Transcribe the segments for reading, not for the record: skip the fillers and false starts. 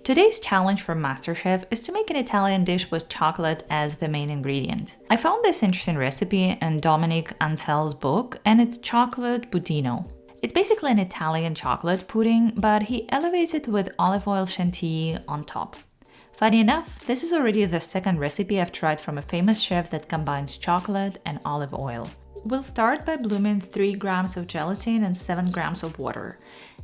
Today's challenge for MasterChef is to make an Italian dish with chocolate as the main ingredient. I found this interesting recipe in Dominique Ansel's book, and it's Chocolate Budino. It's basically an Italian chocolate pudding, but he elevates it with olive oil chantilly on top. Funny enough, this is already the second recipe I've tried from a famous chef that combines chocolate and olive oil. We'll start by blooming 3 grams of gelatin and 7 grams of water.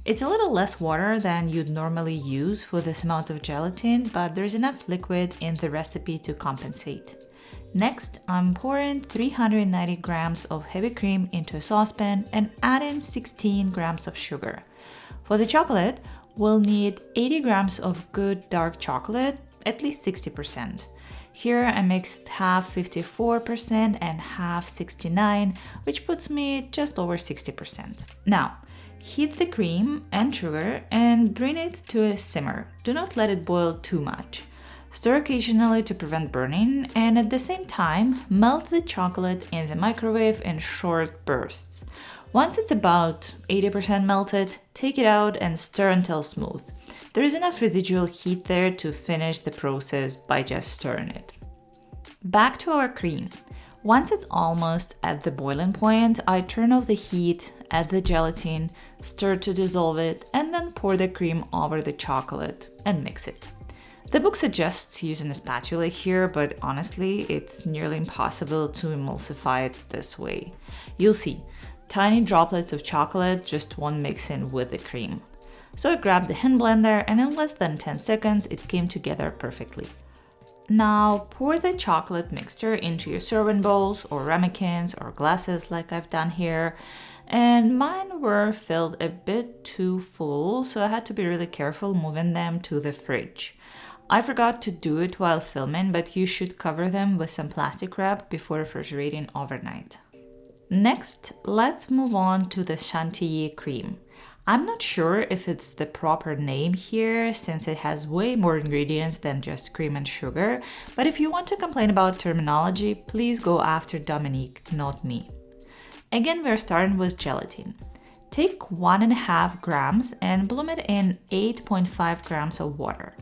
It's a little less water than you'd normally use for this amount of gelatin, but there's enough liquid in the recipe to compensate. Next, I'm pouring 390 grams of heavy cream into a saucepan and adding 16 grams of sugar. For the chocolate, we'll need 80 grams of good dark chocolate, at least 60%. Here I mixed half 54% and half 69%, which puts me just over 60%. Now, heat the cream and sugar and bring it to a simmer. Do not let it boil too much. Stir occasionally to prevent burning, and at the same time, melt the chocolate in the microwave in short bursts. Once it's about 80% melted, take it out and stir until smooth. There is enough residual heat there to finish the process by just stirring it. Back to our cream. Once it's almost at the boiling point, I turn off the heat, add the gelatin, stir to dissolve it, and then pour the cream over the chocolate and mix it. The book suggests using a spatula here, but honestly, it's nearly impossible to emulsify it this way. You'll see, tiny droplets of chocolate just won't mix in with the cream. So I grabbed the hand blender, and in less than 10 seconds, it came together perfectly. Now pour the chocolate mixture into your serving bowls or ramekins or glasses like I've done here. And mine were filled a bit too full, so I had to be really careful moving them to the fridge. I forgot to do it while filming, but you should cover them with some plastic wrap before refrigerating overnight. Next, let's move on to the chantilly cream. I'm not sure if it's the proper name here since it has way more ingredients than just cream and sugar, but if you want to complain about terminology, please go after Dominique, not me. Again, we're starting with gelatin. Take 1.5 grams and bloom it in 8.5 grams of water.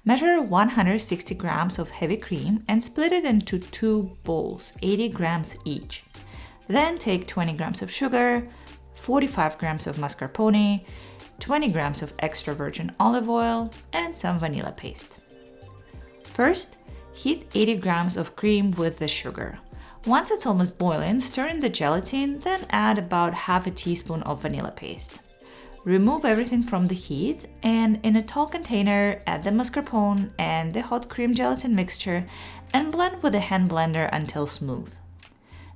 Measure 160 grams of heavy cream and split it into 2 bowls, 80 grams each. Then take 20 grams of sugar, 45 grams of mascarpone, 20 grams of extra virgin olive oil, and some vanilla paste. First, heat 80 grams of cream with the sugar. Once it's almost boiling, stir in the gelatin, then add about half a teaspoon of vanilla paste. Remove everything from the heat, and in a tall container, add the mascarpone and the hot cream gelatin mixture and blend with a hand blender until smooth.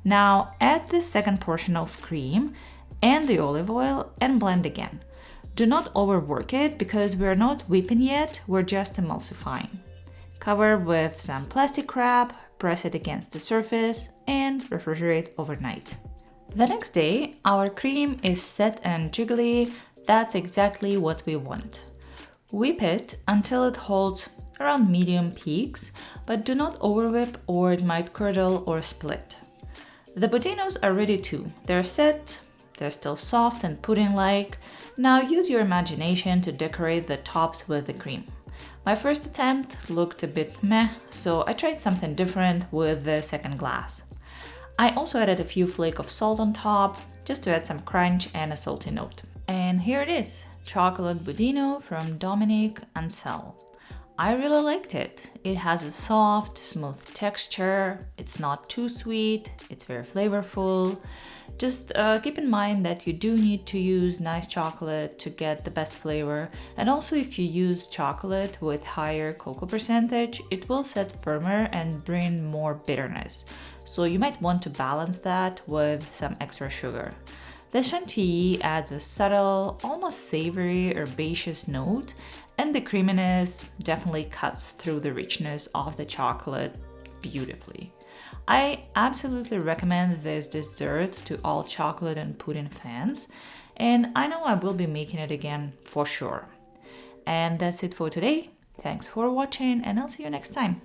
Now add the second portion of cream and the olive oil and blend again. Do not overwork it because we're not whipping yet, we're just emulsifying. Cover with some plastic wrap, press it against the surface, and refrigerate overnight. The next day, our cream is set and jiggly. That's exactly what we want. Whip it until it holds around medium peaks, but do not overwhip or it might curdle or split. The budinos are ready too. They're set, they're still soft and pudding-like. Now use your imagination to decorate the tops with the cream. My first attempt looked a bit meh, so I tried something different with the second glass. I also added a few flakes of salt on top, just to add some crunch and a salty note. And here it is, Chocolate Budino from Dominique Ansel. I really liked it. It has a soft, smooth texture, it's not too sweet, it's very flavorful. Just keep in mind that you do need to use nice chocolate to get the best flavor, and also if you use chocolate with higher cocoa percentage, it will set firmer and bring more bitterness. So you might want to balance that with some extra sugar. The chantilly adds a subtle, almost savory, herbaceous note, and the creaminess definitely cuts through the richness of the chocolate beautifully. I absolutely recommend this dessert to all chocolate and pudding fans, and I know I will be making it again for sure. And that's it for today. Thanks for watching, and I'll see you next time.